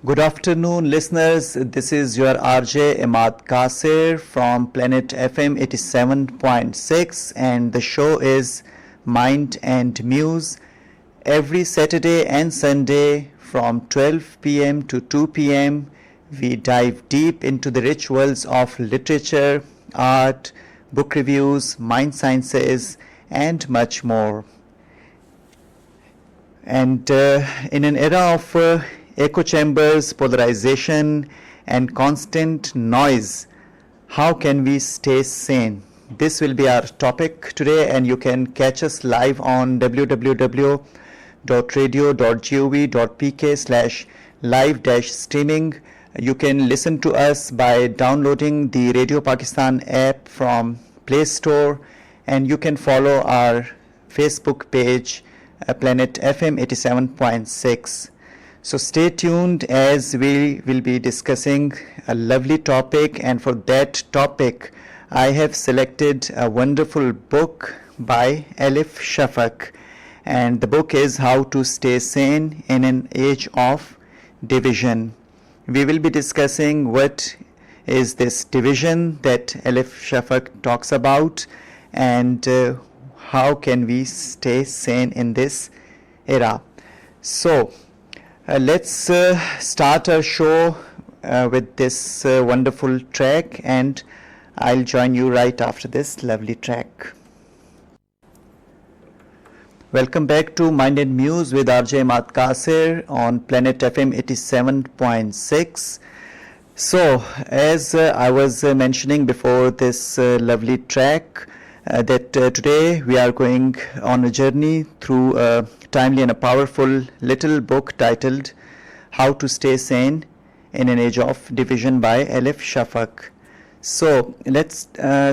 Good afternoon, listeners. This is your RJ Imad Kasir from Planet FM 87.6, and the show is Mind and Muse. Every Saturday and Sunday from 12 p.m. to 2 p.m., we dive deep into the rich worlds of literature, art, book reviews, mind sciences, and much more. And in an era of echo chambers, polarization, and constant noise, how can we stay sane? This will be our topic today, and you can catch us live on www.radio.gov.pk/live-streaming. You can listen to us by downloading the Radio Pakistan app from Play Store, and you can follow our Facebook page, Planet FM 87.6. So stay tuned as we will be discussing a lovely topic, and for that topic I have selected a wonderful book by Elif Shafak, and the book is How to Stay Sane in an Age of Division. We will be discussing what is this division that Elif Shafak talks about, and how can we stay sane in this era. So let's start our show with this wonderful track, and I'll join you right after this lovely track. Welcome back to Mind and Muse with RJ Imad Kasir on Planet FM 87.6. So, as I was mentioning before this lovely track, that today we are going on a journey through a timely and a powerful little book titled How to Stay Sane in an Age of Division by Elif Shafak. So let's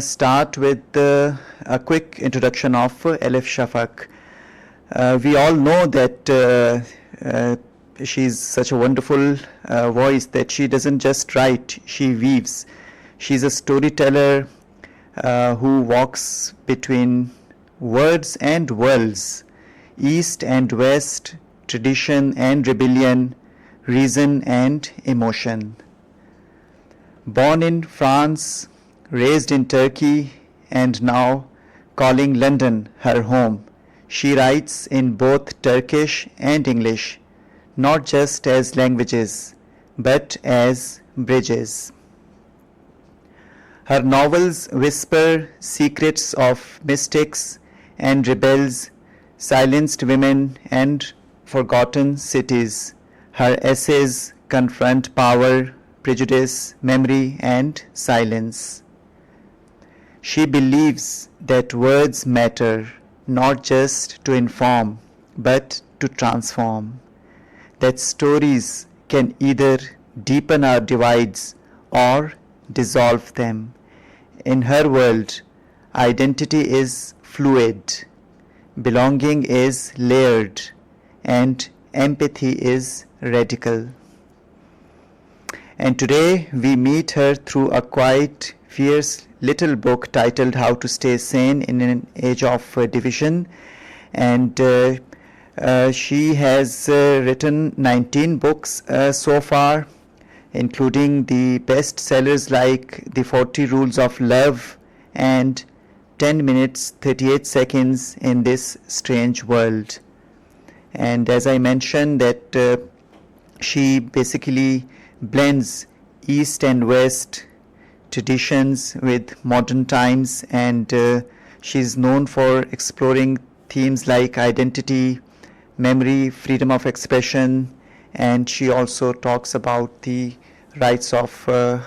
start with a quick introduction of Elif Shafak. We all know that she's such a wonderful voice that she doesn't just write, she weaves. She's a storyteller who walks between words and worlds, east and west, tradition and rebellion, reason and emotion. Born in France, raised in Turkey, and now calling London her home, she writes in both Turkish and English, not just as languages, but as bridges. Her novels whisper secrets of mystics and rebels, silenced women and forgotten cities. Her essays confront power, prejudice, memory, and silence. She believes that words matter, not just to inform, but to transform. That stories can either deepen our divides or dissolve them. In her world, identity is fluid, belonging is layered, and empathy is radical. And today we meet her through a quiet, fierce little book titled How to Stay Sane in an Age of Division. And she has written 19 books so far, including the bestsellers like The 40 Rules of Love and 10 minutes 38 seconds in This Strange World. And as I mentioned, that she basically blends East and West traditions with modern times, and she's known for exploring themes like identity, memory, freedom of expression, and she also talks about the rights of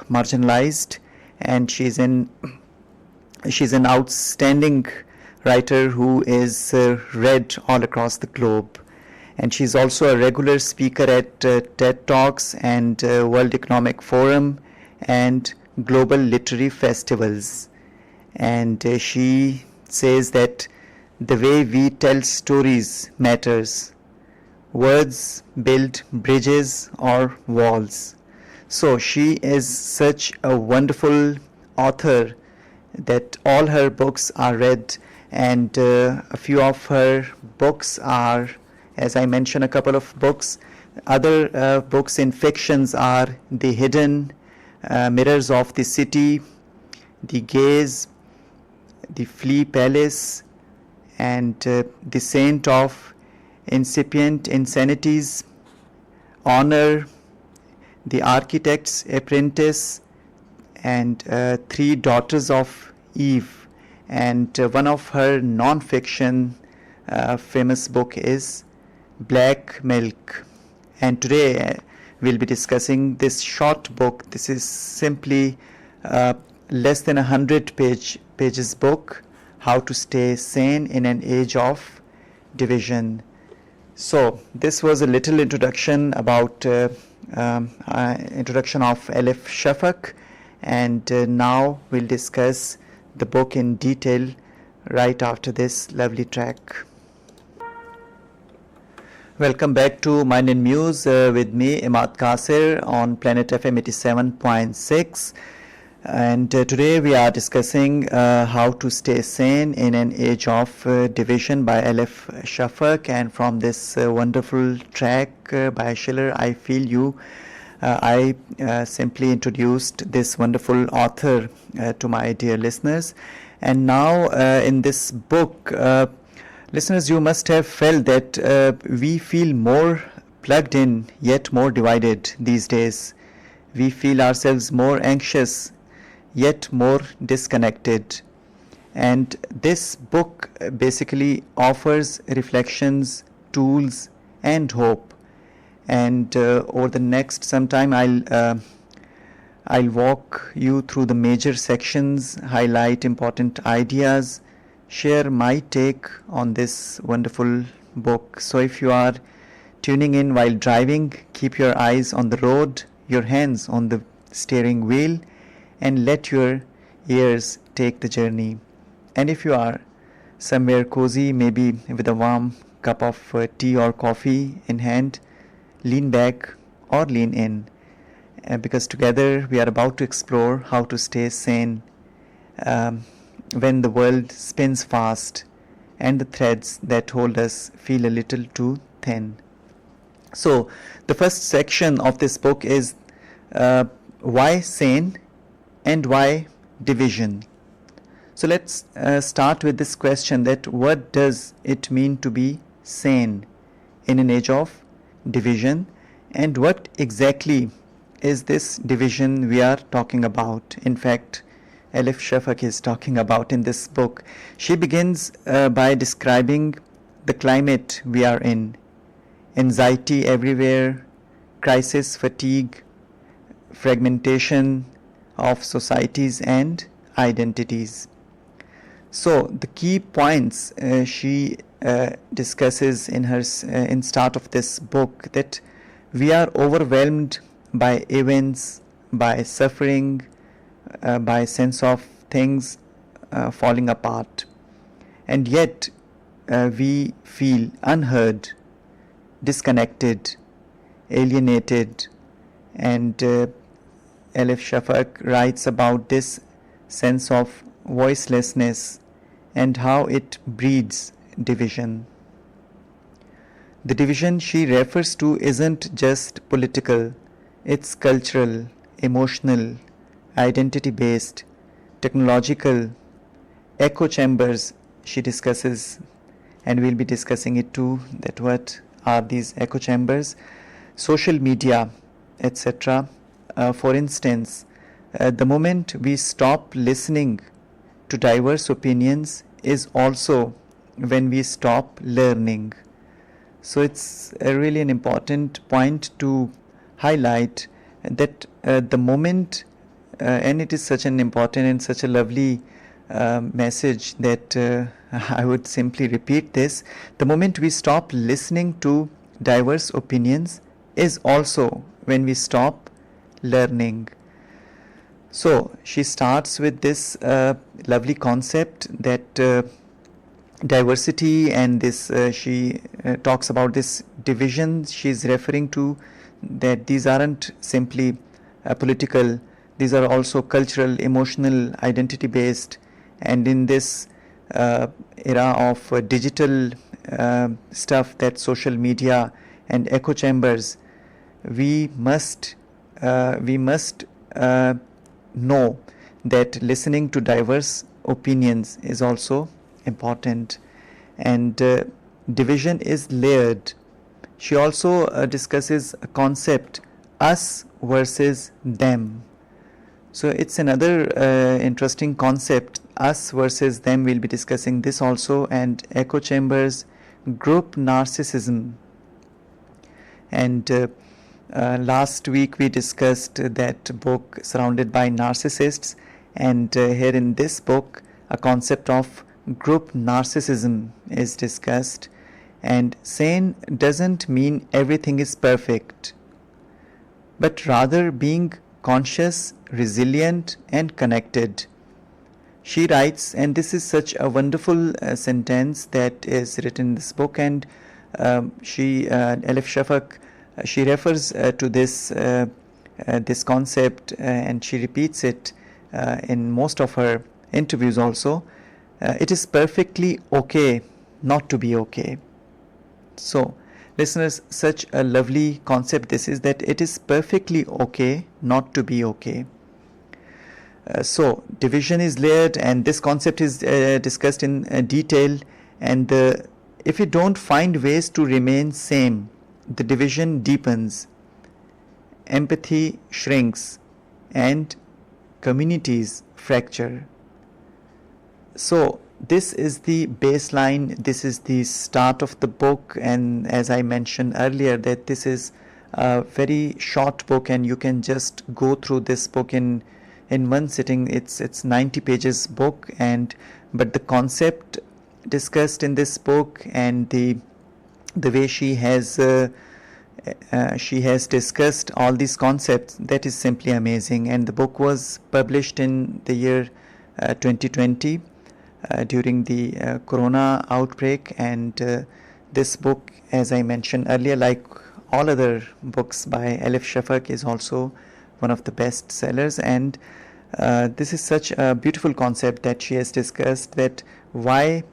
marginalized, and she's an outstanding writer who is read all across the globe. And she's also a regular speaker at TED Talks and World Economic Forum and global literary festivals. And she says that the way we tell stories matters. Words build bridges or walls. So she is such a wonderful author that all her books are read, and a few of her books are, as I mentioned, a couple of books. Other books in fictions are The Hidden, Mirrors of the City, The Gaze, The Flea Palace, and The Saint of Incipient Insanities, Honor, The Architect's Apprentice, and Three Daughters of Eve. And one of her non-fiction famous book is Black Milk. And today we'll be discussing this short book. This is simply less than 100 pages book, How to Stay Sane in an Age of Division. So this was a little introduction about introduction of Elif Shafak, and now we'll discuss the book in detail right after this lovely track. Welcome back to Mind and Muse with me, Imad Kasir, on Planet FM 87.6. And today we are discussing How to Stay Sane in an Age of Division by Elif Shafak. And from this wonderful track by Schiller, I Feel You, I simply introduced this wonderful author to my dear listeners. And now in this book, listeners, you must have felt that we feel more plugged in yet more divided these days. We feel ourselves more anxious yet more disconnected. And this book basically offers reflections, tools, and hope. And over the next some time I'll walk you through the major sections, highlight important ideas, share my take on this wonderful book. So if you are tuning in while driving, keep your eyes on the road, your hands on the steering wheel, and let your ears take the journey. And if you are somewhere cozy, maybe with a warm cup of tea or coffee in hand, lean back or lean in, because together we are about to explore how to stay sane when the world spins fast and the threads that hold us feel a little too thin. So the first section of this book is why sane and why division. So let's start with this question, that what does it mean to be sane in an age of division, and what exactly is this division we are talking about? In fact, Elif Shafak is talking about in this book. She begins by describing the climate we are in. Anxiety everywhere, crisis, fatigue, fragmentation of societies and identities. So the key points she discusses in her in start of this book, that we are overwhelmed by events, by suffering, by sense of things falling apart, and yet we feel unheard, disconnected, alienated. And Elif Shafak writes about this sense of voicelessness and how it breeds division. The division she refers to isn't just political, it's cultural, emotional, identity-based, technological, echo chambers she discusses, and we'll be discussing it too, that what are these echo chambers, social media, etc. For instance, the moment we stop listening to diverse opinions is also when we stop learning. So it's really an important point to highlight, that the moment, and it is such an important and such a lovely message that I would simply repeat this, the moment we stop listening to diverse opinions is also when we stop learning. So she starts with this lovely concept that diversity, and this she talks about this division she's referring to, that these aren't simply political, these are also cultural, emotional, identity based. And in this era of digital stuff, that social media and echo chambers, we must know that listening to diverse opinions is also important, and division is layered. She also discusses a concept, us versus them. So it's another interesting concept, us versus them. We'll be discussing this also, and echo chambers, group narcissism. And last week we discussed that book, Surrounded by Narcissists, and here in this book a concept of group narcissism is discussed. And sane doesn't mean everything is perfect, but rather being conscious, resilient and connected. She writes, and this is such a wonderful sentence that is written in this book, and Elif Shafak, she refers to this concept, and she repeats it in most of her interviews also. It is perfectly okay not to be okay. So, listeners, such a lovely concept this is, that it is perfectly okay not to be okay. So, division is layered, and this concept is discussed in detail. And if we don't find ways to remain sane, the division deepens, empathy shrinks, and communities fracture. So, this is the baseline, this is the start of the book, and as I mentioned earlier, that this is a very short book and you can just go through this book in one sitting. It's 90 pages book, but the concept discussed in this book and the way she has discussed all these concepts, that is simply amazing. And the book was published in the year 2020 during the corona outbreak, and this book, as I mentioned earlier, like all other books by Elif Shafak, is also one of the best sellers. And this is such a beautiful concept that she has discussed, that why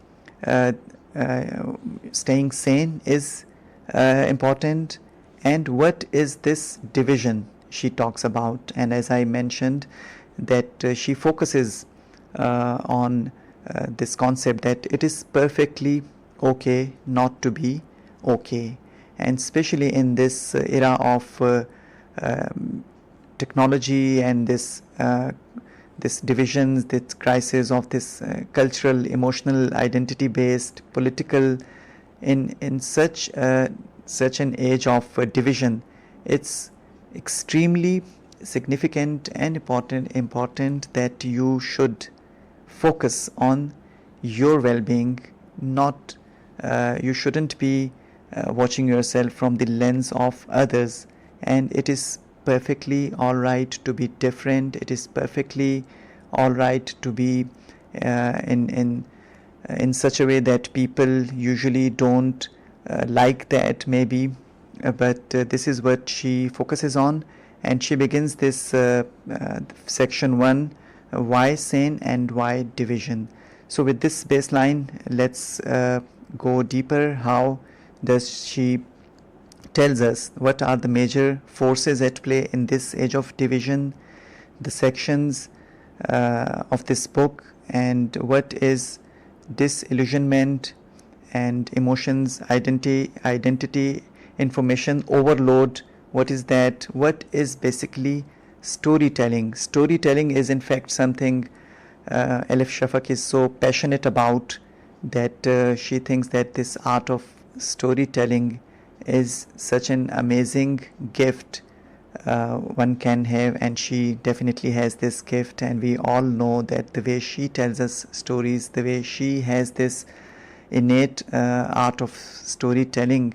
staying sane is important, and what is this division she talks about. And as I mentioned, that she focuses on this concept, that it is perfectly okay not to be okay. And especially in this era of technology and this divisions, this crisis of this cultural, emotional, identity based, political, in such an age of division, it's extremely significant and important that you should focus on your well-being. Not you shouldn't be watching yourself from the lens of others, and it is perfectly all right to be different. It is perfectly all right to be in such a way that people usually don't like that maybe, but this is what she focuses on. And she begins this section 1, why sane and why division. So with this baseline, let's go deeper. How does she tells us what are the major forces at play in this age of division, the sections of this book, and what is disillusionment and emotions, identity, information overload. What is that? What is basically storytelling? Storytelling is in fact something Elif Shafak is so passionate about, that she thinks that this art of storytelling is such an amazing gift one can have, and she definitely has this gift. And we all know that the way she tells us stories, the way she has this innate art of storytelling,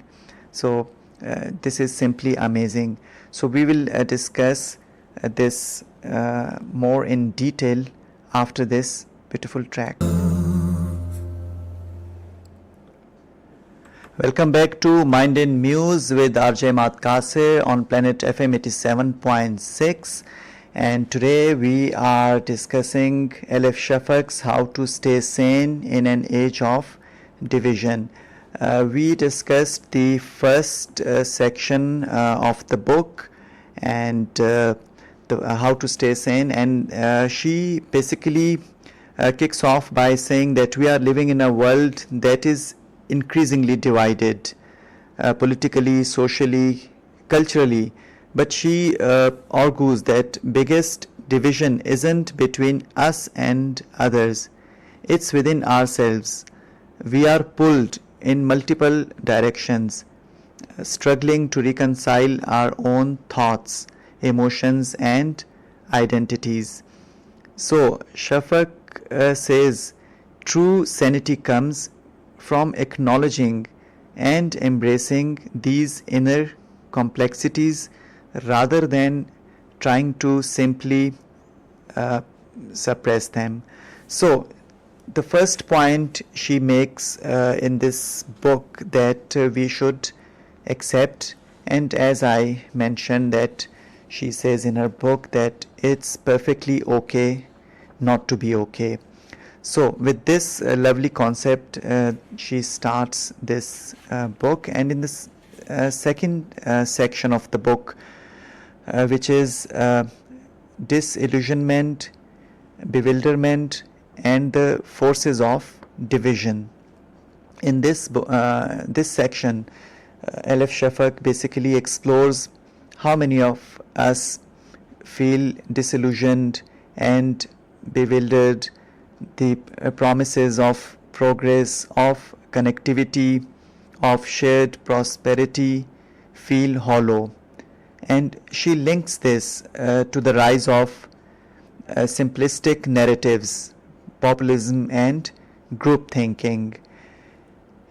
so this is simply amazing. So we will discuss this more in detail after this beautiful track. Welcome back to Mind in Muse with RJ Imad Kasir on Planet FM 87.6, and today we are discussing Elif Shafak's How to Stay Sane in an Age of Division. We discussed the first section of the book and how to stay sane, and she basically kicks off by saying that we are living in a world that is increasingly divided politically, socially, culturally, but she argues that biggest division isn't between us and others, it's within ourselves. We are pulled in multiple directions, struggling to reconcile our own thoughts, emotions, and identities. So, Shafak says true sanity comes from acknowledging and embracing these inner complexities rather than trying to simply suppress them. So, the first point she makes in this book that we should accept, and as I mentioned, that she says in her book that it's perfectly okay not to be okay. So with this lovely concept, she starts this book, and in this second section of the book, which is disillusionment, bewilderment, and the forces of division. In this section, Elif Shafak basically explores how many of us feel disillusioned and bewildered. The promises of progress, of connectivity, of shared prosperity feel hollow. And she links this to the rise of simplistic narratives, populism, and group thinking.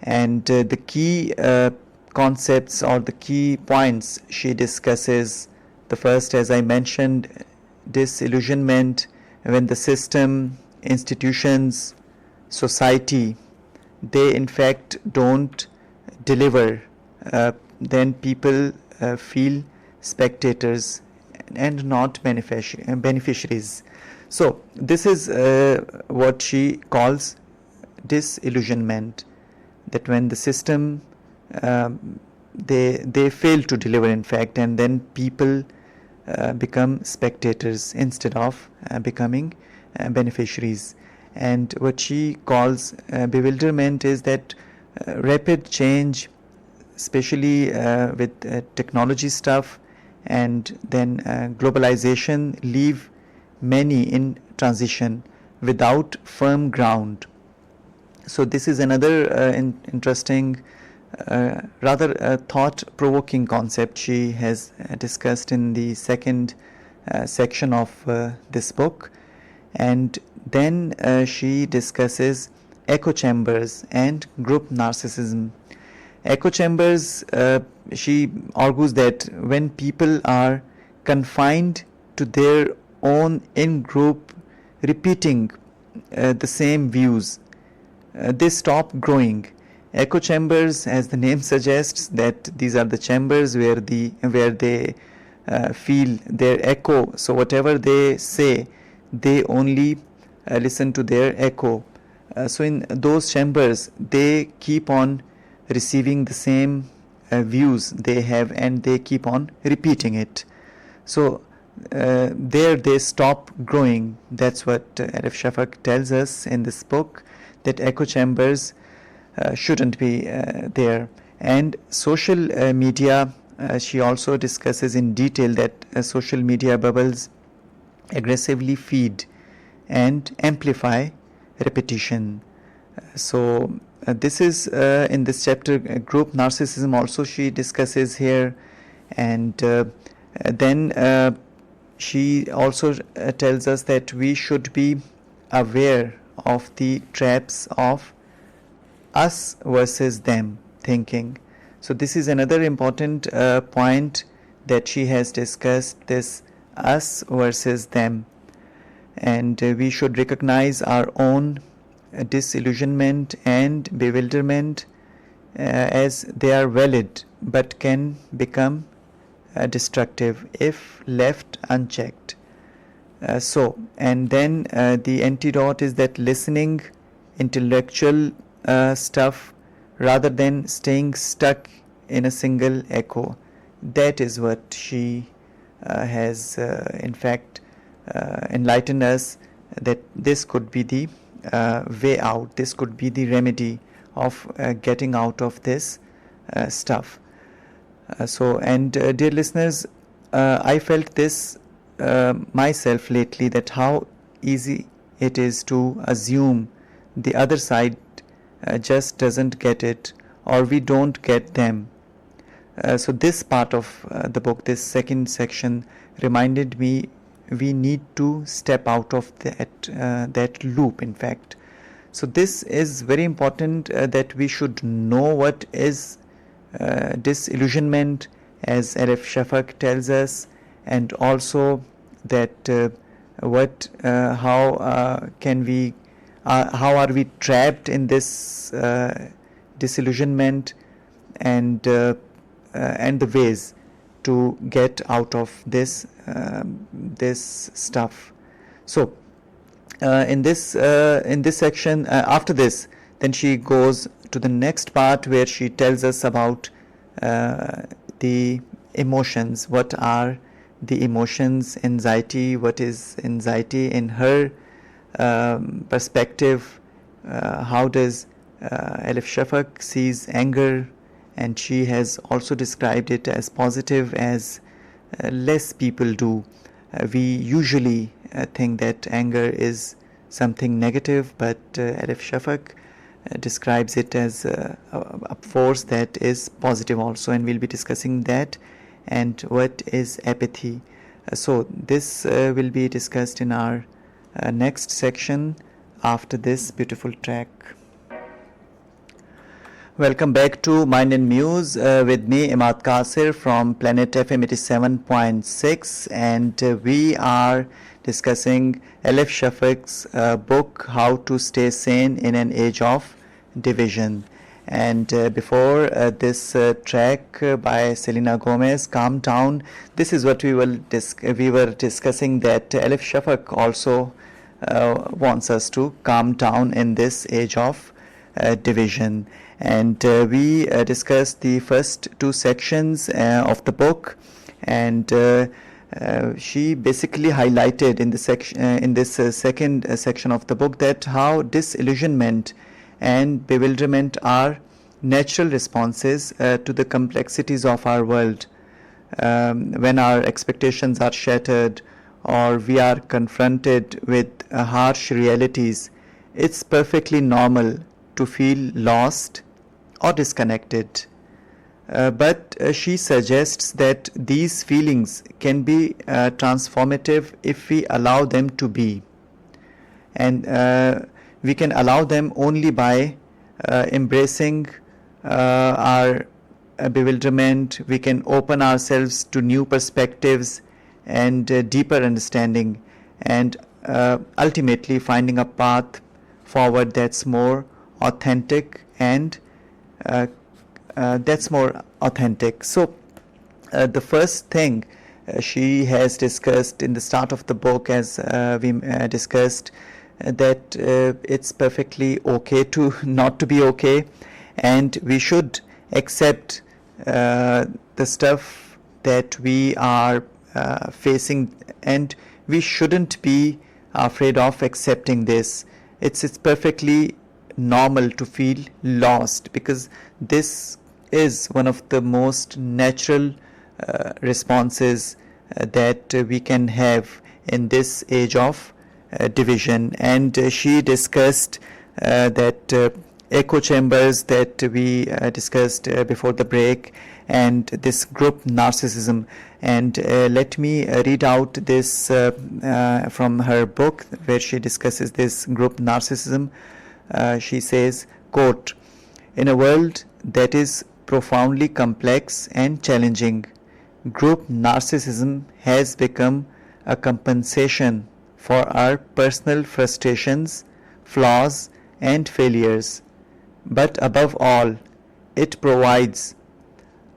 And the key concepts or the key points she discusses: the first, as I mentioned, disillusionment, when the system, institutions, society, they in fact don't deliver, then people feel spectators and not beneficiaries. So this is what she calls disillusionment, that when the system they fail to deliver in fact, and then people become spectators instead of becoming beneficiaries. And what she calls bewilderment is that rapid change, especially with technology stuff, and then globalization, leave many in transition without firm ground. So this is another interesting, rather thought-provoking concept she has discussed in the second section of this book. And then she discusses echo chambers and group narcissism. Echo chambers, she argues that when people are confined to their own in-group repeating the same views, they stop growing. Echo chambers, as the name suggests, that these are the chambers where they feel their echo. So whatever they say, they only listen to their echo. So in those chambers, they keep on receiving the same views they have, and they keep on repeating it. So there they stop growing. That's what Elif Shafak tells us in this book, that echo chambers shouldn't be there. And social media, she also discusses in detail that social media bubbles aggressively feed and amplify repetition. So this is in this chapter, group narcissism also she discusses here. And then she also tells us that we should be aware of the traps of us versus them thinking. So this is another important point that she has discussed, this us versus them. And we should recognize our own disillusionment and bewilderment as they are valid, but can become destructive if left unchecked. And then the antidote is that listening, intellectual stuff, rather than staying stuck in a single echo. That is what she has in fact enlightened us, that this could be the way out, this could be the remedy of getting out of this stuff. Dear listeners, I felt this myself lately, that how easy it is to assume the other side just doesn't get it, or we don't get them. So this part of the book, this second section, reminded me we need to step out of that loop, in fact. So this is very important, that we should know what is disillusionment, as Elif Shafak tells us, and also that how are we trapped in this disillusionment, and the ways to get out of this stuff. So in this section, after this, then she goes to the next part where she tells us about the emotions. What are the emotions? Anxiety. What is anxiety in her perspective? How does Elif Shafak sees anger? And she has also described it as positive, as less people do. We usually think that anger is something negative, but Elif Shafak describes it as a force that is positive also, and we'll be discussing that. And what is apathy? So this will be discussed in our next section after this beautiful track. Welcome back to Mind and Muse with me, Imad Kasir, from Planet FM 87.6, and we are discussing Elif Shafak's book, How to Stay Sane in an Age of Division. And before this track by Selena Gomez, Calm Down, this is what we were discussing, that Elif Shafak also wants us to calm down in this age of division. And we discussed the first two sections of the book, and she basically highlighted in this second section of the book that how disillusionment and bewilderment are natural responses to the complexities of our world. When our expectations are shattered, or we are confronted with harsh realities, it's perfectly normal to feel lost or disconnected. But she suggests that these feelings can be transformative if we allow them to be. And we can allow them only by embracing our bewilderment. We can open ourselves to new perspectives and deeper understanding, and ultimately finding a path forward that's more authentic and So the first thing she has discussed in the start of the book, as we discussed, that it's perfectly okay to not to be okay, and we should accept the stuff that we are facing, and we shouldn't be afraid of accepting this. It's perfectly normal to feel lost, because this is one of the most natural responses that we can have in this age of division. And she discussed that echo chambers that we discussed before the break, and this group narcissism. And let me read out this from her book, where she discusses this group narcissism. She says, quote, "In a world that is profoundly complex and challenging, group narcissism has become a compensation for our personal frustrations, flaws, and failures. But above all, it provides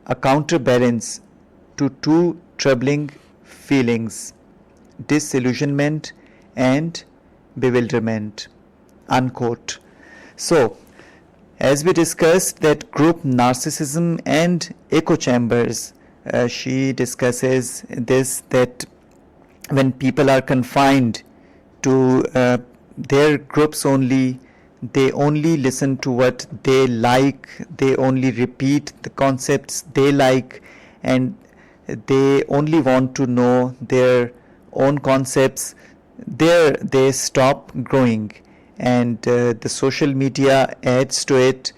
a counterbalance to two troubling feelings: disillusionment and bewilderment." Unquote. So As we discussed that group narcissism and echo chambers, she discusses this, that when people are confined to their groups only, they only listen to what they like, they only repeat the concepts they like, and they only want to know their own concepts. There they stop growing, and the social media adds to it,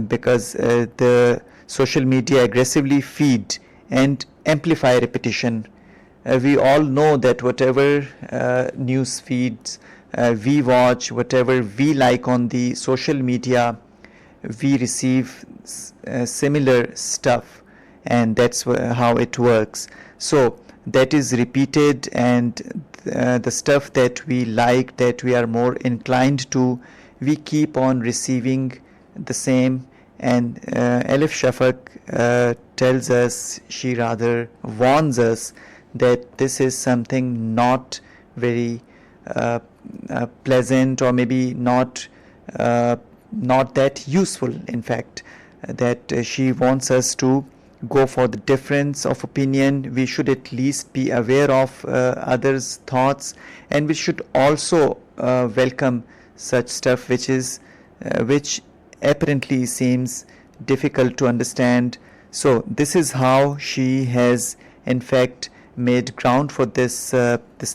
because the social media aggressively feed and amplify repetition. We all know that whatever news feeds we watch, whatever we like on the social media, we receive similar stuff, and that's how it works. So that is repeated, and the stuff that we like, that we are more inclined to, we keep on receiving the same. And Elif Shafak tells us, she rather warns us, that this is something not very pleasant, or maybe not that useful. In fact, that she wants us to go for the difference of opinion. We should at least be aware of others' thoughts, and we should also welcome such stuff which apparently seems difficult to understand. So this is how she has in fact made ground for this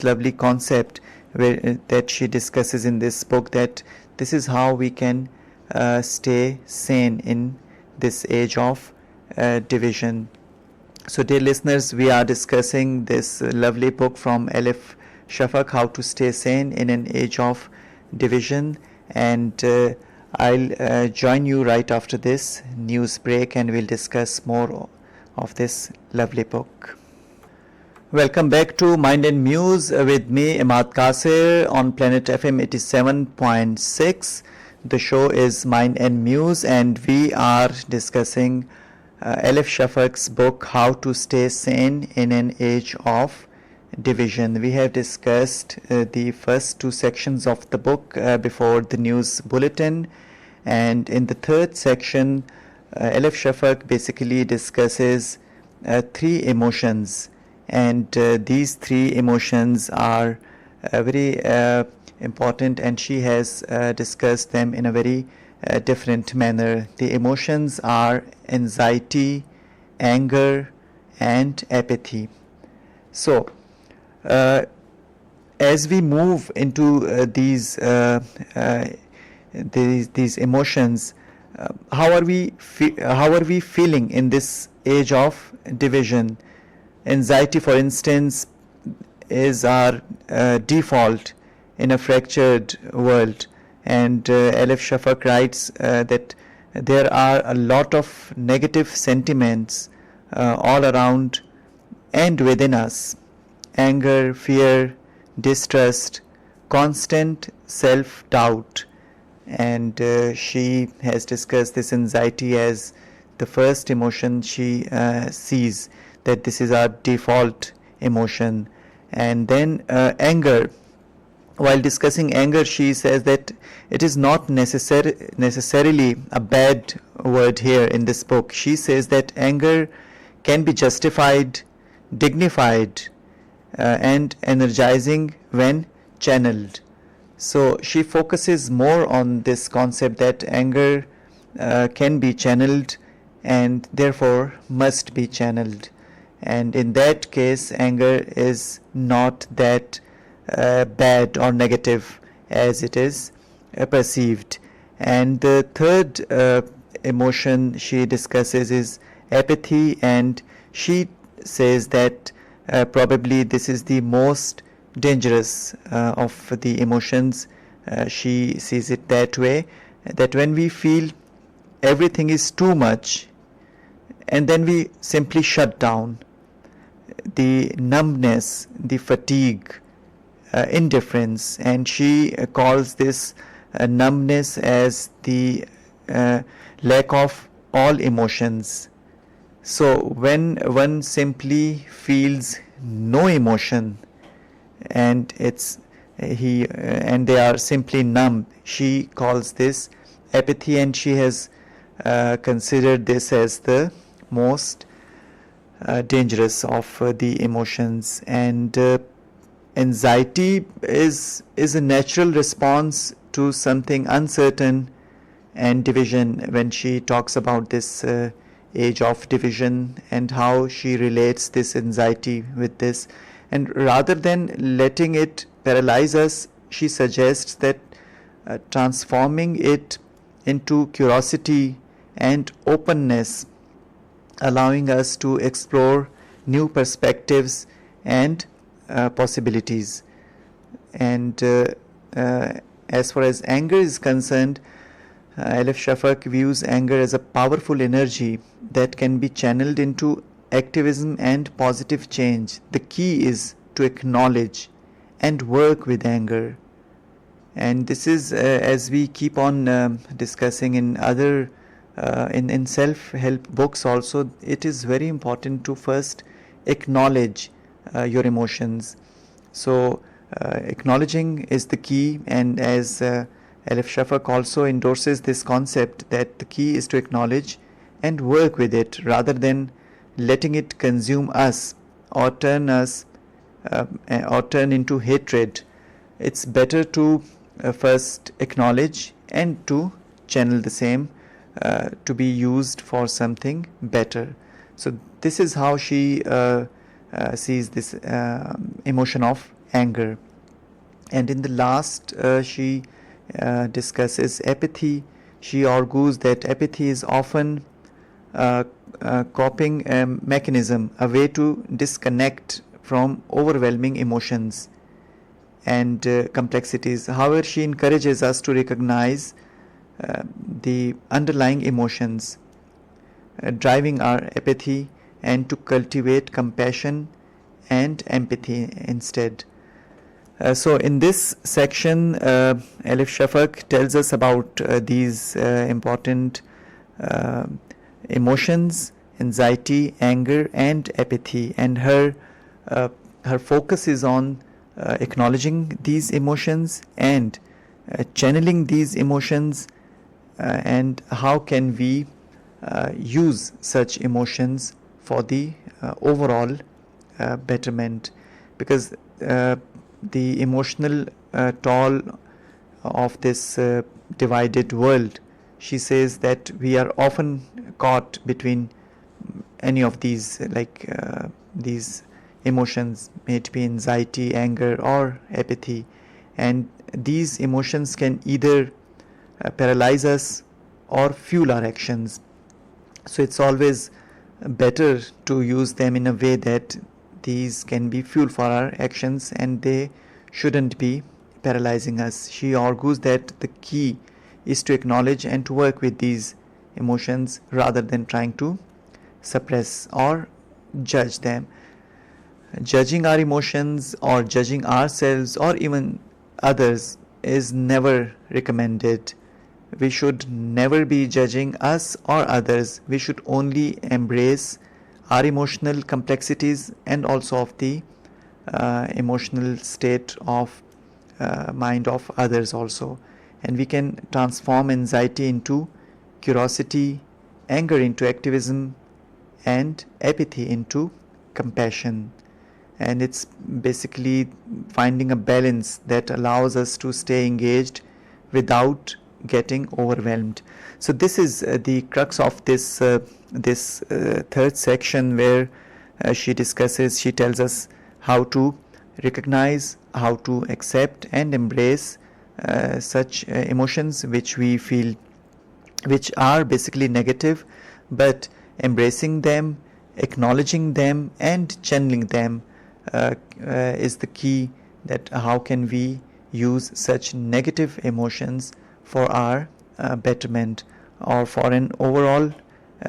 lovely concept that she discusses in this book, that this is how we can stay sane in this age of division. So dear listeners, we are discussing this lovely book from Elif Shafak, How to Stay Sane in an Age of Division, and I'll join you right after this news break, and we'll discuss more of this lovely book. Welcome back to Mind and Muse with me, Imad Kasir, on Planet FM 87.6. The show is Mind and Muse, and we are discussing Elif Shafak's book, How to Stay Sane in an Age of Division. We have discussed the first two sections of the book before the news bulletin, and in the third section, Elif Shafak basically discusses three emotions, and these three emotions are very important, and she has discussed them in a very different manner. The emotions are anxiety, anger, and apathy. So as we move into these emotions, how are we feeling in this age of division? Anxiety, for instance, is our default in a fractured world, and Elif Shafak writes that there are a lot of negative sentiments all around and within us: anger, fear, distrust, constant self-doubt. And she has discussed this anxiety as the first emotion she sees, that this is our default emotion. And then anger. While discussing anger, she says that it is not necessarily a bad word here in this book. She says that anger can be justified, dignified, and energizing when channeled. So she focuses more on this concept that anger can be channeled and therefore must be channeled. And in that case, anger is not that bad or negative as it is perceived. And the third emotion she discusses is apathy, and she says that probably this is the most dangerous of the emotions. She sees it that way, that when we feel everything is too much and then we simply shut down, the numbness, the fatigue, indifference, and she calls this numbness as the lack of all emotions. So when one simply feels no emotion and they are simply numb, she calls this apathy, and she has considered this as the most dangerous of the emotions. And anxiety is a natural response to something uncertain and division. When she talks about this age of division and how she relates this anxiety with this, and rather than letting it paralyze us, she suggests that transforming it into curiosity and openness, allowing us to explore new perspectives and possibilities. And as far as anger is concerned, Elif Shafak views anger as a powerful energy that can be channeled into activism and positive change. The key is to acknowledge and work with anger. And this is, as we keep on discussing in other in self-help books also, it is very important to first acknowledge your emotions. So acknowledging is the key, and as Elif Shafak also endorses this concept that the key is to acknowledge and work with it rather than letting it consume us or turn into hatred. It's better to first acknowledge and to channel the same to be used for something better. So this is how she sees this emotion of anger. And in the last, she discusses apathy. She argues that apathy is often a coping mechanism, a way to disconnect from overwhelming emotions and complexities. However, she encourages us to recognize the underlying emotions driving our apathy and to cultivate compassion and empathy instead. So in this section, Elif Shafak tells us about these important emotions: anxiety, anger, and apathy. And her focus is on acknowledging these emotions and channeling these emotions, and how can we use such emotions for the overall betterment, because the emotional toll of this divided world, she says that we are often caught between any of these, these emotions, may it be anxiety, anger, or apathy, and these emotions can either paralyze us or fuel our actions. So it's always better to use them in a way that these can be fuel for our actions and they shouldn't be paralyzing us. She argues that the key is to acknowledge and to work with these emotions rather than trying to suppress or judge them. Judging our emotions or judging ourselves or even others is never recommended. We should never be judging us or others. We should only embrace our emotional complexities and also of the emotional state of mind of others also. And we can transform anxiety into curiosity, anger into activism, and apathy into compassion. And it's basically finding a balance that allows us to stay engaged without getting overwhelmed. So this is the crux of this third section, where she tells us how to recognize, how to accept and embrace such emotions which we feel, which are basically negative, but embracing them, acknowledging them and channeling them is the key, that how can we use such negative emotions for our betterment or for an overall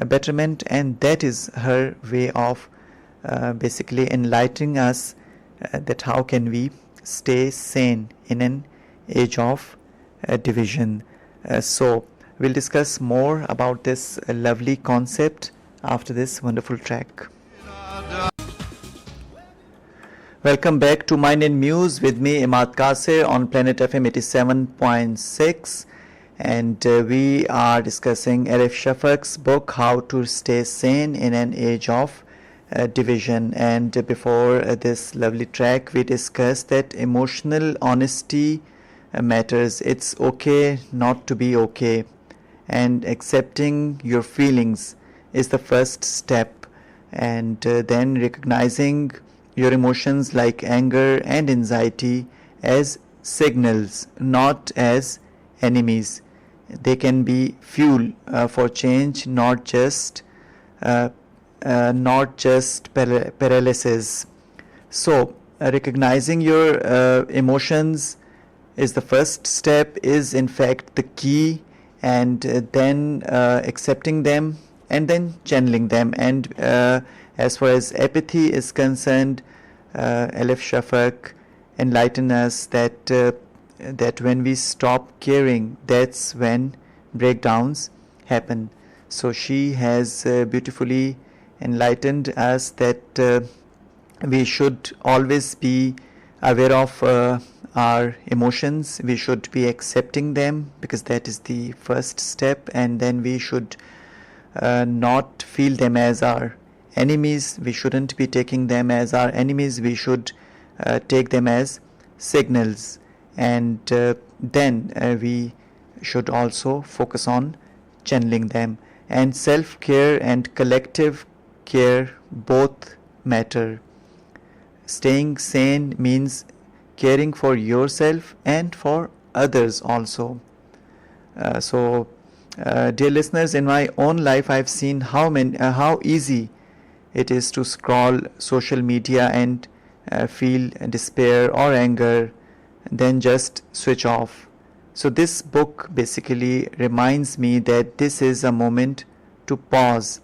betterment. And that is her way of basically enlightening us that how can we stay sane in an age of division. So we'll discuss more about this lovely concept after this wonderful track. Welcome back to Mind and Muse with me, Imad Kasir, on Planet FM 87.6. and we are discussing Elif Shafak's book, How to Stay Sane in an Age of Division. And before this lovely track, we discussed that emotional honesty matters. It's okay not to be okay, and accepting your feelings is the first step, and then recognizing your emotions like anger and anxiety as signals, not as enemies. They can be fuel for change, uh, not just paralysis. So, recognizing your emotions is the first step, is in fact the key, and then accepting them and then channeling them. And as far as apathy is concerned, Elif Shafak enlighten us that when we stop caring, that's when breakdowns happen. So she has beautifully enlightened us that we should always be aware of our emotions. We should be accepting them, because that is the first step, and then we should not feel them as our enemies. We shouldn't be taking them as our enemies. We should take them as signals, and then we should also focus on channeling them. And self-care and collective care both matter. Staying sane means caring for yourself and for others also. Dear listeners, in my own life, I've seen how easy it is to scroll social media and feel despair or anger, then just switch off. So this book basically reminds me that this is a moment to pause,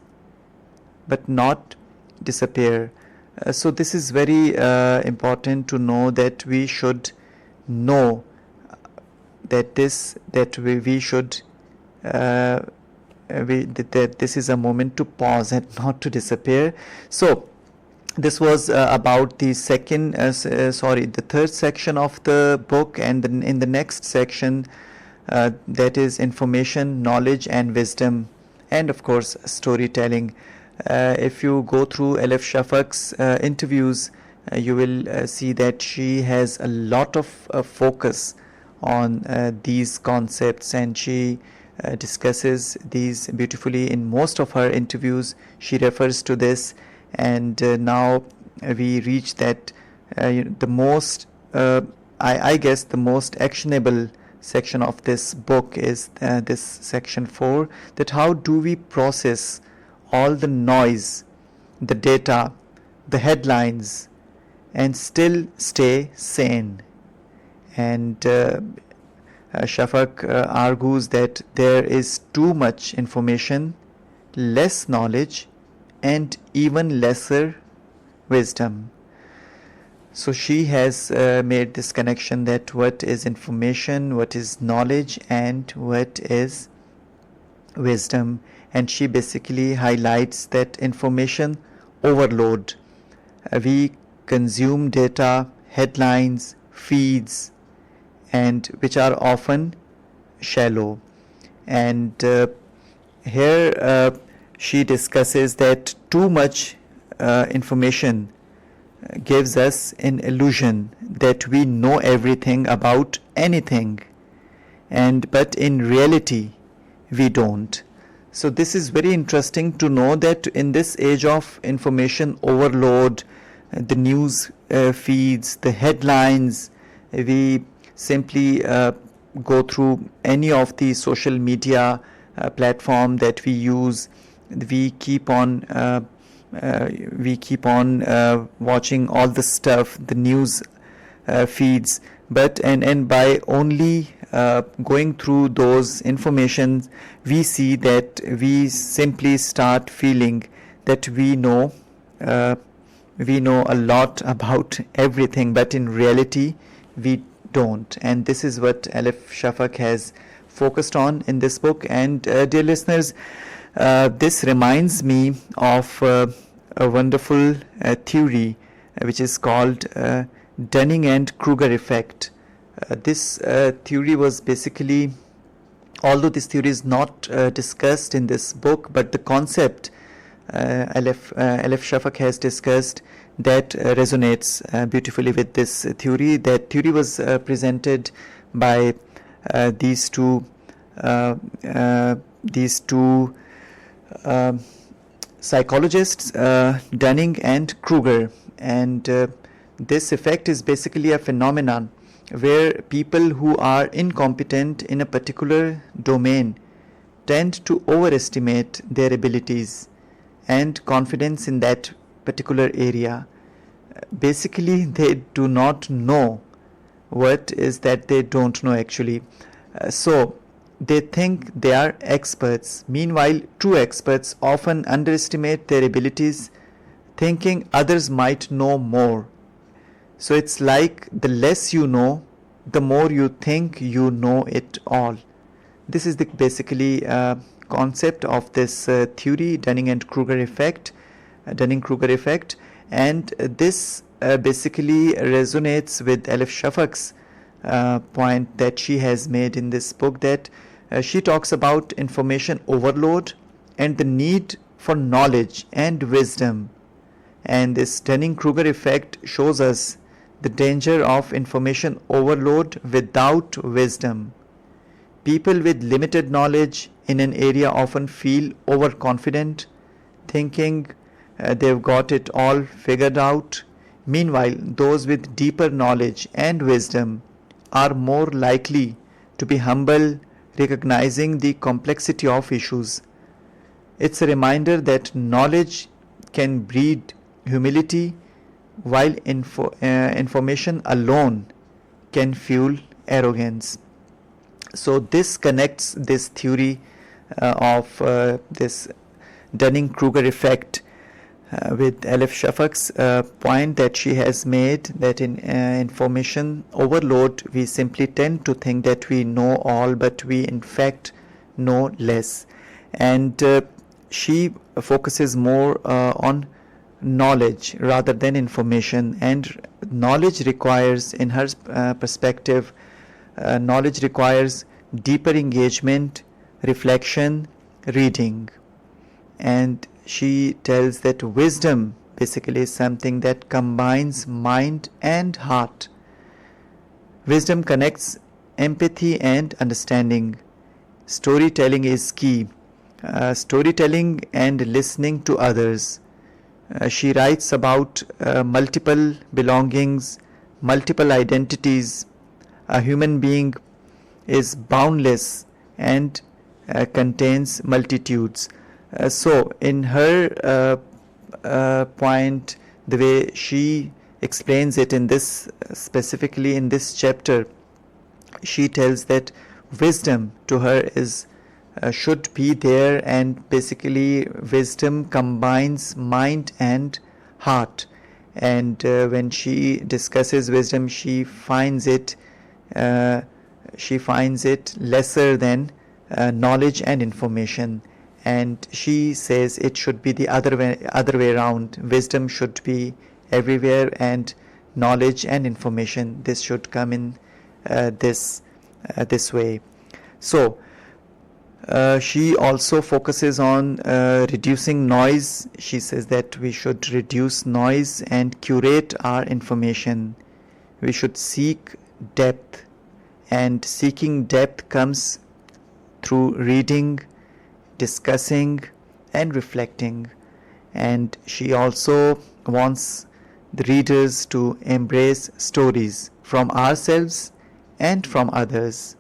but not disappear. So this is very important to know, that we should know that we should that this is a moment to pause and not to disappear. So this was about the the third section of the book, and then in the next section, that is information, knowledge, and wisdom, and of course storytelling. If you go through Elif Shafak's interviews, you will see that she has a lot of focus on these concepts, and she discusses these beautifully in most of her interviews. She refers to this, and now we reach that the most I guess the most actionable section of this book is this section 4, that how do we process all the noise, the data, the headlines, and still stay sane. And Shafak argues that there is too much information, less knowledge, and even lesser wisdom. So she has made this connection, that what is information, what is knowledge, and what is wisdom. And she basically highlights that information overload. We consume data, headlines, feeds, and which are often shallow. And here she discusses that too much information gives us an illusion that we know everything about anything, but in reality we don't. So this is very interesting to know, that in this age of information overload, the news feeds, the headlines, we simply go through any of the social media platform that we use. We keep on watching all the stuff, the news feeds, but and by only going through those informations, we see that we simply start feeling that we know a lot about everything, but in reality we don't. And this is what Elif Shafak has focused on in this book. And dear listeners, this reminds me of a wonderful theory which is called Dunning and Kruger effect. This theory was basically although this theory is not discussed in this book, but the concept Elif Shafak has discussed that resonates beautifully with this theory. That theory was presented by these two psychologists, Dunning and Kruger, and this effect is basically a phenomenon where people who are incompetent in a particular domain tend to overestimate their abilities and confidence in that particular area. Basically, they do not know what is that they don't know actually. So they think they are experts. Meanwhile, true experts often underestimate their abilities, thinking others might know more. So it's like the less you know, the more you think you know it all. This is the basically concept of this theory, Dunning-Kruger effect, and this basically resonates with Elif Shafak's point that she has made in this book, that she talks about information overload and the need for knowledge and wisdom. And this Dunning-Kruger effect shows us the danger of information overload without wisdom. People with limited knowledge in an area often feel overconfident, thinking they've got it all figured out. Meanwhile, those with deeper knowledge and wisdom are more likely to be humble, recognizing the complexity of issues. It's a reminder that knowledge can breed humility, while information alone can fuel arrogance. So this connects this theory of this Dunning-Kruger effect with Elif Shafak's point that she has made, that in information overload we simply tend to think that we know all, but we in fact know less. And she focuses more on knowledge rather than information, and knowledge requires, in her perspective, knowledge requires deeper engagement, reflection, reading. And she tells that wisdom basically is something that combines mind and heart. Wisdom connects empathy and understanding. Storytelling is key. Storytelling and listening to others. She writes about multiple belongings, multiple identities. A human being is boundless and contains multitudes. So in her point, the way she explains it in this, specifically in this chapter, she tells that wisdom to her is should be there, and basically wisdom combines mind and heart. And when she discusses wisdom, she finds it lesser than knowledge and information. And she says it should be the other way around. Wisdom should be everywhere, and knowledge and information, this should come in this way. So she also focuses on reducing noise. She says that we should reduce noise and curate our information. We should seek depth, and seeking depth comes through reading, discussing and reflecting. And she also wants the readers to embrace stories from ourselves and from others.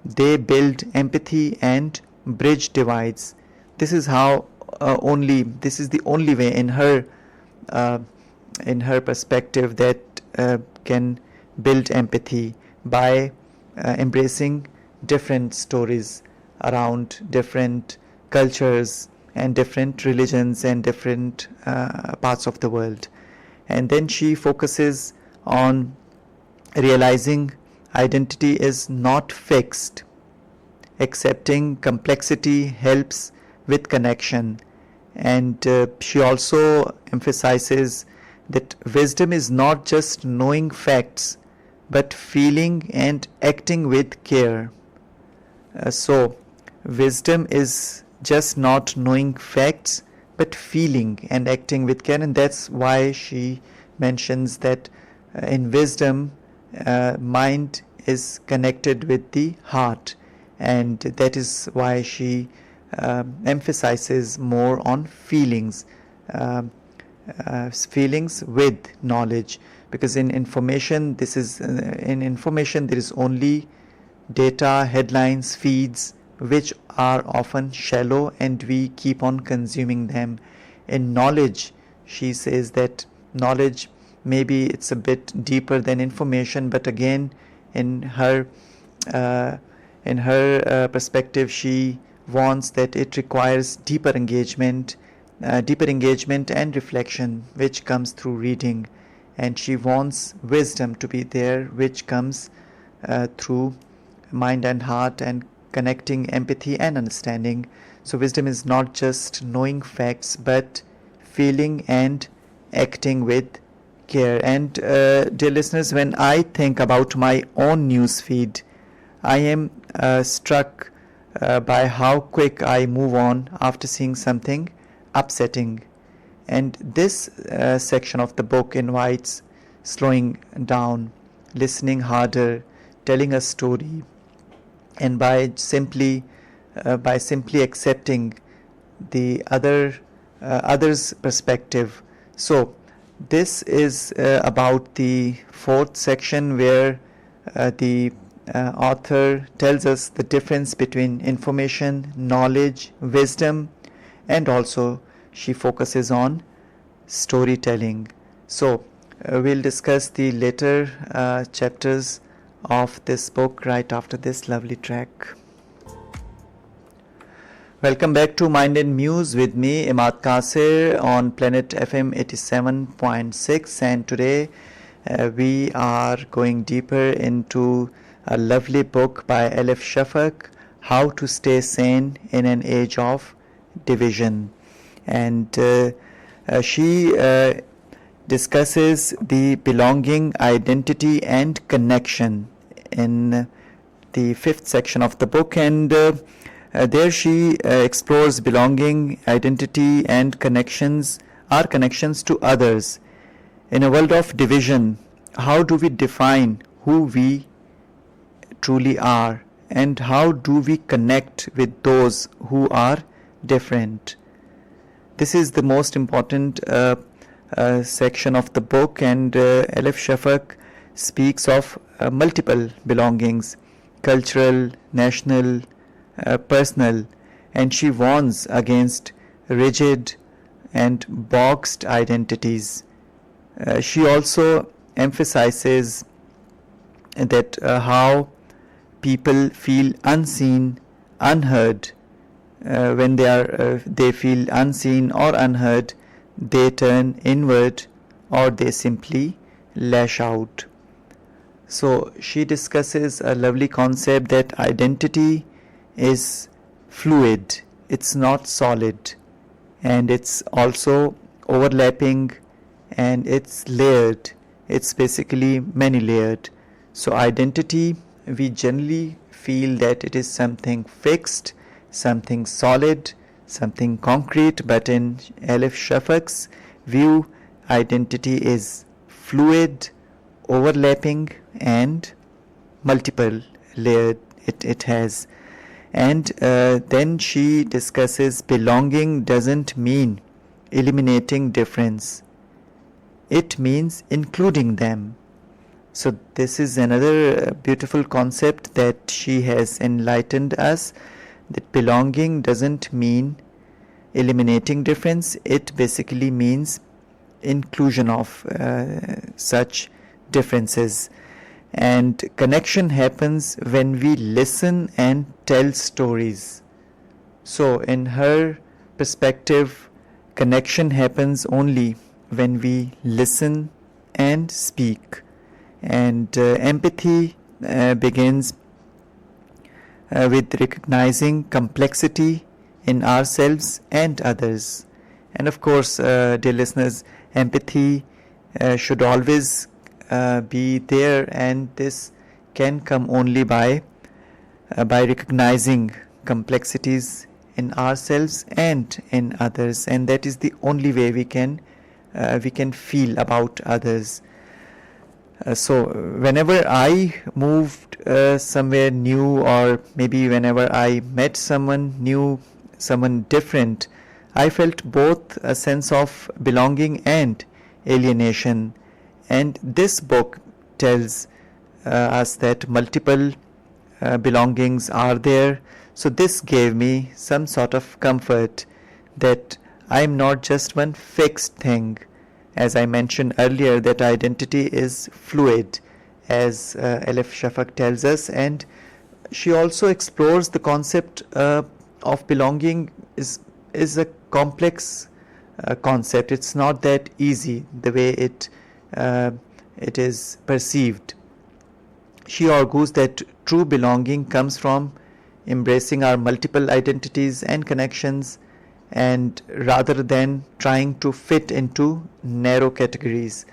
They build empathy and bridge divides. This is how this is the only way in her perspective that can build empathy, by embracing different stories around different cultures and different religions and different parts of the world. And then she focuses on realizing identity is not fixed. Accepting complexity helps with connection. And she also emphasizes that wisdom is not just knowing facts, but feeling and acting with care. So wisdom is just not knowing facts but feeling and acting with care, and that's why she mentions that in wisdom mind is connected with the heart, and that is why she emphasizes more on feelings, feelings with knowledge, because in information there is only data, headlines, feeds, which are often shallow and we keep on consuming them. In knowledge, she says that knowledge, maybe it's a bit deeper than information, but again in her perspective, she wants that it requires deeper engagement and reflection, which comes through reading, and she wants wisdom to be there, which comes through mind and heart and connecting empathy and understanding. So wisdom is not just knowing facts but feeling and acting with care. And dear listeners, when I think about my own news feed, I am struck by how quick I move on after seeing something upsetting. And this section of the book invites slowing down, listening harder, telling a story, and by simply accepting the other's perspective. So this is about the fourth section, where the author tells us the difference between information, knowledge, wisdom, and also she focuses on storytelling. So we'll discuss the later chapters of this book right after this lovely track. Welcome back to Mind and Muse with me, Imad Kasir, on Planet FM 87.6, and today we are going deeper into a lovely book by Elif Shafak, How to Stay Sane in an Age of Division. And she discusses the belonging, identity and connection in the fifth section of the book, and there she explores belonging, identity and connections, our connections to others. In a world of division, how do we define who we truly are, and how do we connect with those who are different? This is the most important section of the book, and Elif Shafak speaks of multiple belongings, cultural, national, personal, and she warns against rigid and boxed identities. She also emphasizes that how people feel unseen, unheard. When they feel unseen or unheard, they turn inward or they simply lash out. So she discusses a lovely concept that identity is fluid, it's not solid, and it's also overlapping, and it's layered, it's basically many layered. So identity, we generally feel that it is something fixed, something solid, something concrete, but in Elif Shafak's view, identity is fluid, overlapping and multiple layered it has. And then she discusses belonging doesn't mean eliminating difference, it means including them. So this is another beautiful concept that she has enlightened us, that belonging doesn't mean eliminating difference, it basically means inclusion of such differences. And connection happens when we listen and tell stories. So in her perspective, connection happens only when we listen and speak. And empathy begins with recognizing complexity in ourselves and others. And of course, dear listeners, empathy should always be there, and this can come only by by recognizing complexities in ourselves and in others, and that is the only way we can feel about others. So whenever I moved somewhere new, or maybe whenever I met someone new, someone different, I felt both a sense of belonging and alienation. And this book tells us that multiple belongings are there. So this gave me some sort of comfort that I am not just one fixed thing. As I mentioned earlier, that identity is fluid, as Elif Shafak tells us, and she also explores the concept of belonging is a complex concept. It's not that easy the way it is perceived. She argues that true belonging comes from embracing our multiple identities and connections, and rather than trying to fit into narrow categories.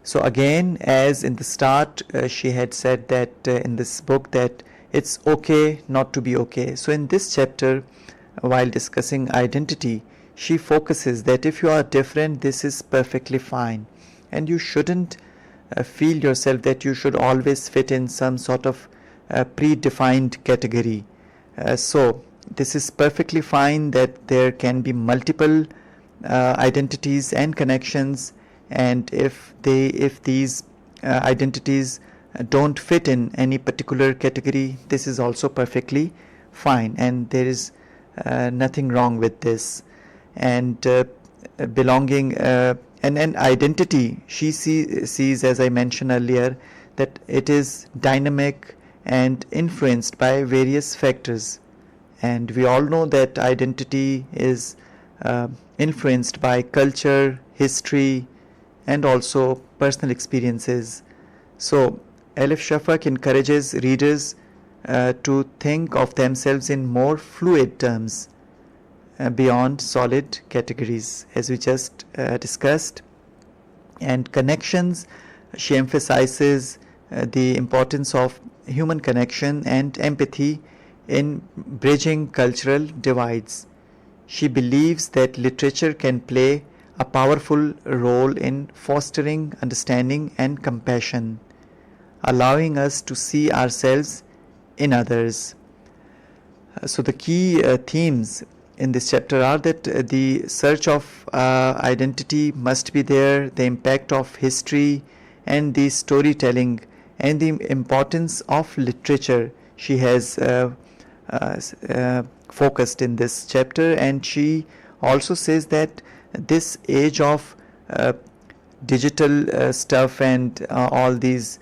So again, as in the start, she had said that in this book that it's okay not to be okay. So in this chapter, while discussing identity, she focuses that if you are different, this is perfectly fine, and you shouldn't feel yourself that you should always fit in some sort of predefined category. So this is perfectly fine that there can be multiple identities and connections, and if these identities don't fit in any particular category, this is also perfectly fine, and there is nothing wrong with this. And belonging and identity, she sees, as I mentioned earlier, that it is dynamic and influenced by various factors. And we all know that identity is influenced by culture, history, and also personal experiences. So Elif Shafak encourages readers to think of themselves in more fluid terms beyond solid categories, as we just discussed. And connections, she emphasizes the importance of human connection and empathy in bridging cultural divides. She believes that literature can play a powerful role in fostering understanding and compassion, allowing us to see ourselves in others. So the key themes in this chapter are that the search of identity must be there, the impact of history, and the storytelling, and the importance of literature. She has focused in this chapter, and she also says that this age of digital stuff and all these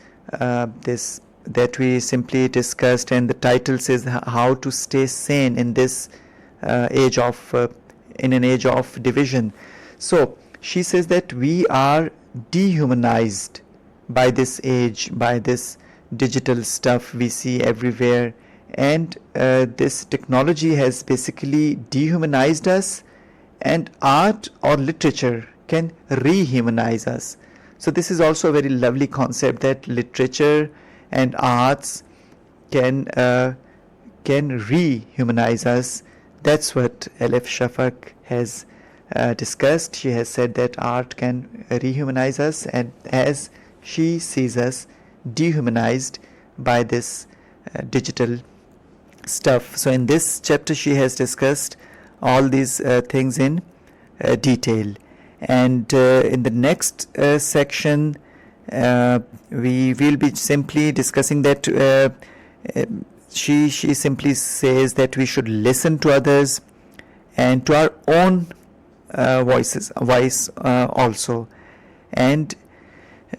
this that we simply discussed, and the title says how to stay sane in this age of in an age of division. So she says that we are dehumanized by this age, by this digital stuff we see everywhere, and this technology has basically dehumanized us, and art or literature can rehumanize us. So this is also a very lovely concept, that literature and arts can rehumanize us. That's what Elif Shafak has discussed. She has said that art can rehumanize us, and as she sees us dehumanized by this digital stuff. So in this chapter she has discussed all these things in detail, and in the next section we will be simply discussing that she simply says that we should listen to others and to our own voice also, and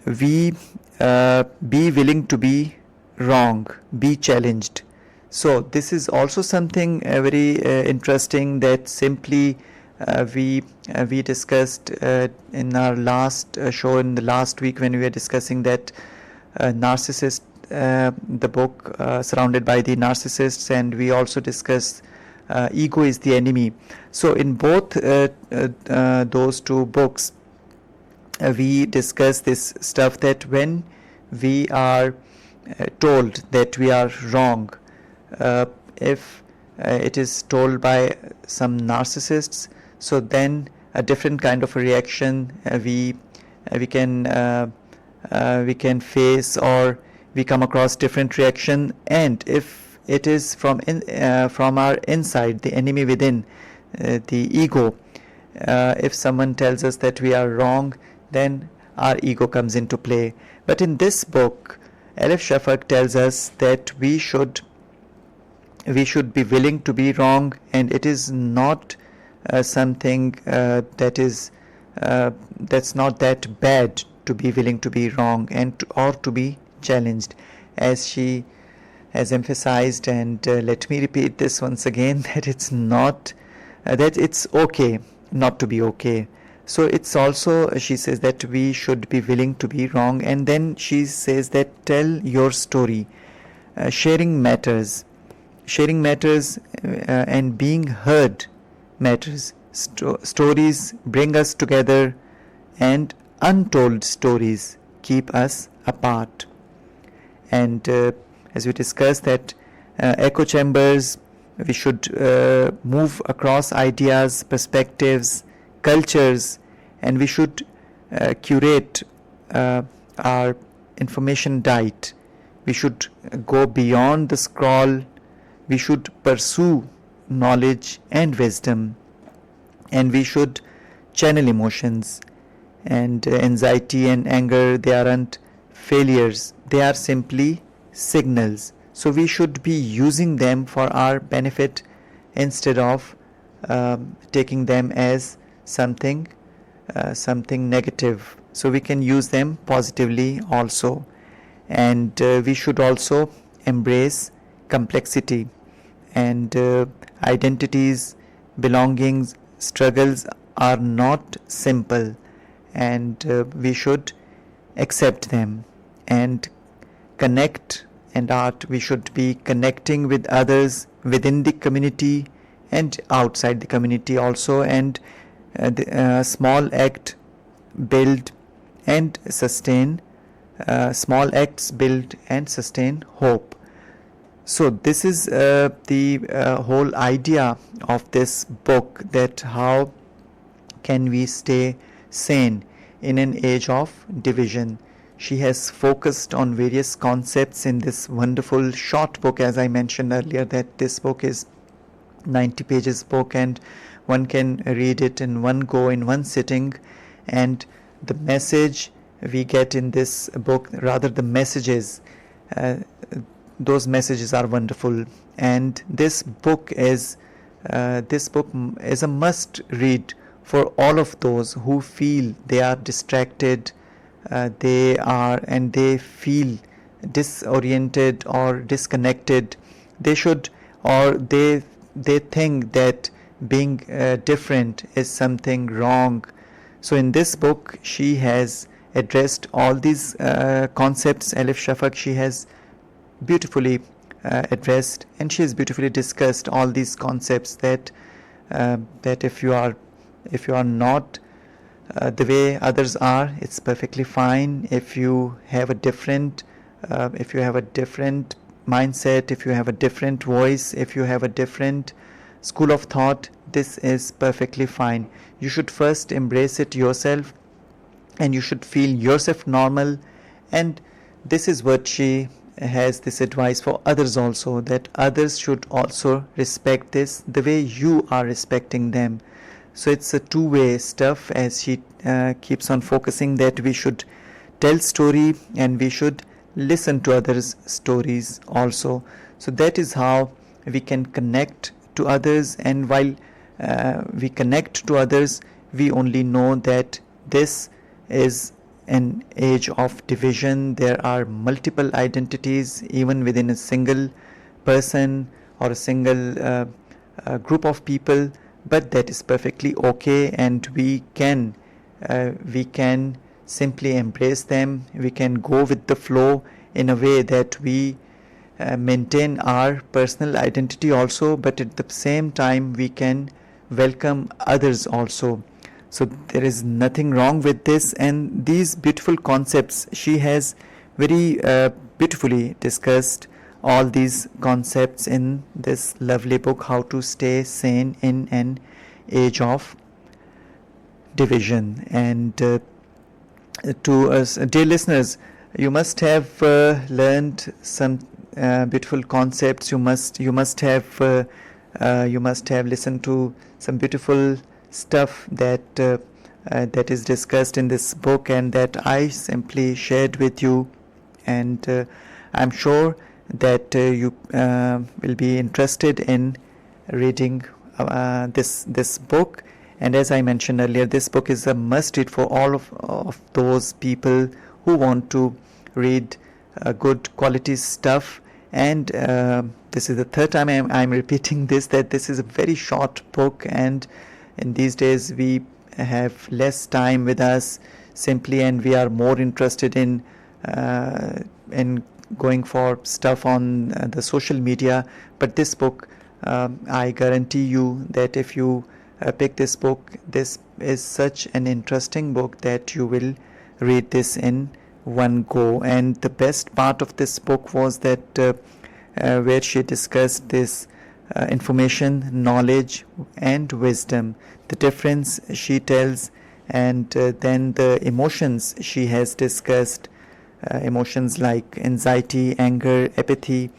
we be willing to be wrong, be challenged. So this is also something very interesting, that simply we discussed in our last show in the last week, when we were discussing that narcissist, the book surrounded by the narcissists, and we also discussed ego is the enemy. So in both those two books we discuss this stuff, that when we are told that we are wrong, if it is told by some narcissists, so then a different kind of a reaction we can face, or we come across different reaction. And if it is from our inside, the enemy within, the ego, if someone tells us that we are wrong, then our ego comes into play. But in this book, Elif Shafak tells us that we should be willing to be wrong, and it is not something that's not that bad to be willing to be wrong and or to be challenged, as she has emphasized. And let me repeat this once again, that it's not that it's okay not to be okay. So it's also, she says that we should be willing to be wrong. And then she says that tell your story. Sharing matters, and being heard matters. Stories bring us together, and untold stories keep us apart. And as we discussed, that echo chambers, we should move across ideas, perspectives, cultures, and we should curate our information diet. We should go beyond the scroll. We should pursue knowledge and wisdom, and we should channel emotions. And anxiety and anger, they aren't failures, they are simply signals. So we should be using them for our benefit instead of taking them as something negative. So we can use them positively also. And we should also embrace complexity, and identities, belongings, struggles are not simple, and we should accept them. And connect and art, we should be connecting with others within the community and outside the community also. And the small act build and sustain small acts build and sustain hope. So this is the whole idea of this book, that how can we stay sane in an age of division. She has focused on various concepts in this wonderful short book. As I mentioned earlier, that this book is 90 pages book, and one can read it in one go, in one sitting. And the message we get in this book, rather the messages, those messages are wonderful. And this book is a must read for all of those who feel they are distracted, they feel disoriented or disconnected. They should, or they think that being different is something wrong. So in this book, she has addressed all these concepts. Elif Shafak, she has beautifully addressed, and she has beautifully discussed all these concepts, that if you are not the way others are, it's perfectly fine. If you have a different mindset, if you have a different voice, if you have a different school of thought, this is perfectly fine. You should first embrace it yourself, and you should feel yourself normal. And this is what she has this advice for others also, that others should also respect this the way you are respecting them. So it's a two-way stuff, as she keeps on focusing that we should tell story and we should listen to others' stories also. So that is how we can connect to others. And while we connect to others, we only know that this is an age of division. There are multiple identities even within a single person or a single group of people, but that is perfectly okay, and we can simply embrace them. We can go with the flow in a way that we maintain our personal identity also, but at the same time we can welcome others also. So there is nothing wrong with this. And these beautiful concepts she has very beautifully discussed all these concepts in this lovely book, How to Stay Sane in an Age of Division. And to us, dear listeners, you must have learned some beautiful concepts. You must have listened to some beautiful stuff that is discussed in this book, and that I simply shared with you. And I'm sure that you will be interested in reading this book. And as I mentioned earlier, this book is a must-read for all of those people who want to read good quality stuff. And this is the third time I'm repeating this, that this is a very short book, and in these days we have less time with us simply, and we are more interested in going for stuff on the social media. But this book, I guarantee you that if you pick this book, this is such an interesting book that you will read this in one go. And the best part of this book was that where she discussed this information, knowledge and wisdom, the difference she tells, and then the emotions she has discussed, emotions like anxiety, anger, apathy.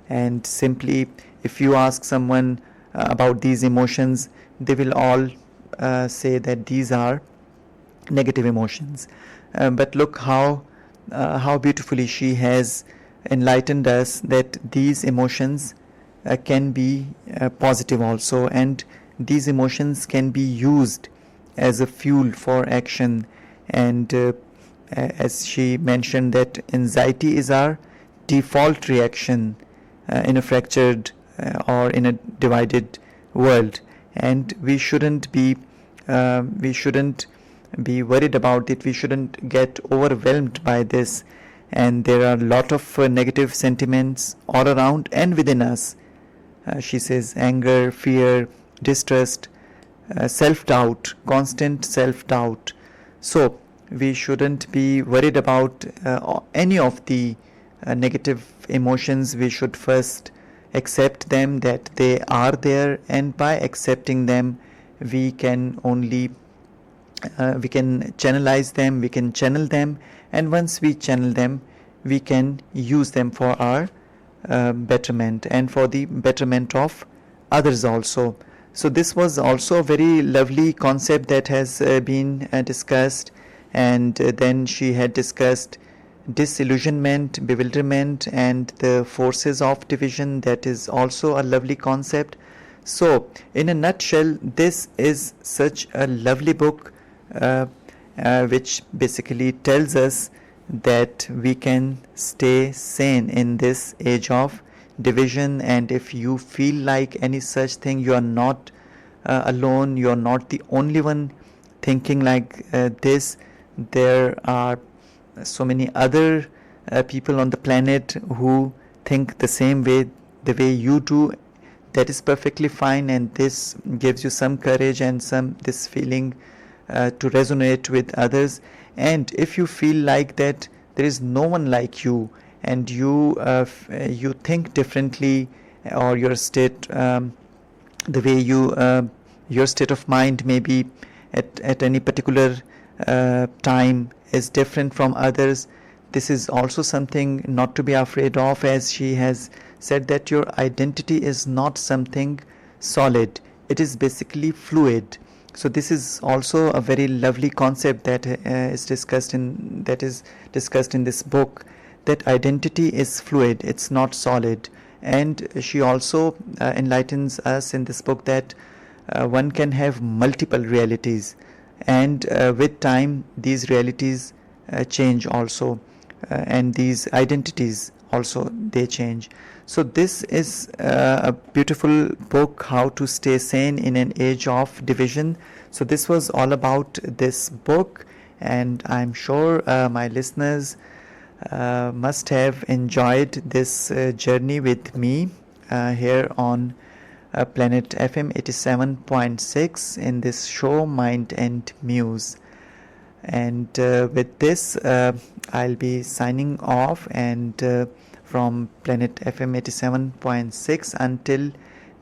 And simply, if you ask someone about these emotions, they will all say that these are negative emotions. But look how beautifully she has enlightened us that these emotions can be positive also, and these emotions can be used as a fuel for action. And as she mentioned, that anxiety is our default reaction in a fractured or in a divided world, and we shouldn't be worried about it. We shouldn't get overwhelmed by this. And there are a lot of negative sentiments all around and within us. She says anger, fear, distrust, self-doubt, constant self-doubt. So we shouldn't be worried about any of the negative emotions. We should first accept them, that they are there, and by accepting them we can only we can channelize them, we can channel them, and once we channel them, we can use them for our betterment and for the betterment of others also. So this was also a very lovely concept that has been discussed. And then she had discussed disillusionment, bewilderment, and the forces of division. That is also a lovely concept. So in a nutshell, this is such a lovely book which basically tells us that we can stay sane in this age of division. And if you feel like any such thing, you are not alone, you are not the only one thinking like this. There are so many other people on the planet who think the same way, the way you do. That is perfectly fine, and this gives you some courage and this feeling to resonate with others. And if you feel like that there is no one like you, and you think differently, or your state, the way your state of mind maybe at any particular time is different from others, this is also something not to be afraid of. As she has said, that your identity is not something solid, it is basically fluid. So this is also a very lovely concept that is discussed in this book, that identity is fluid, it's not solid. And she also enlightens us in this book that one can have multiple realities, and with time these realities change also, and these identities also, they change. So this is a beautiful book, How to Stay Sane in an Age of Division. So this was all about this book, and I'm sure my listeners must have enjoyed this journey with me here on Planet FM 87.6 in this show, Mind and Muse. And with this, I'll be signing off, and from Planet FM 87.6. Until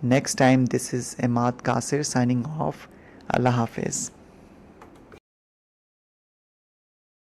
next time, this is Imad Kasir signing off. Allah Hafiz.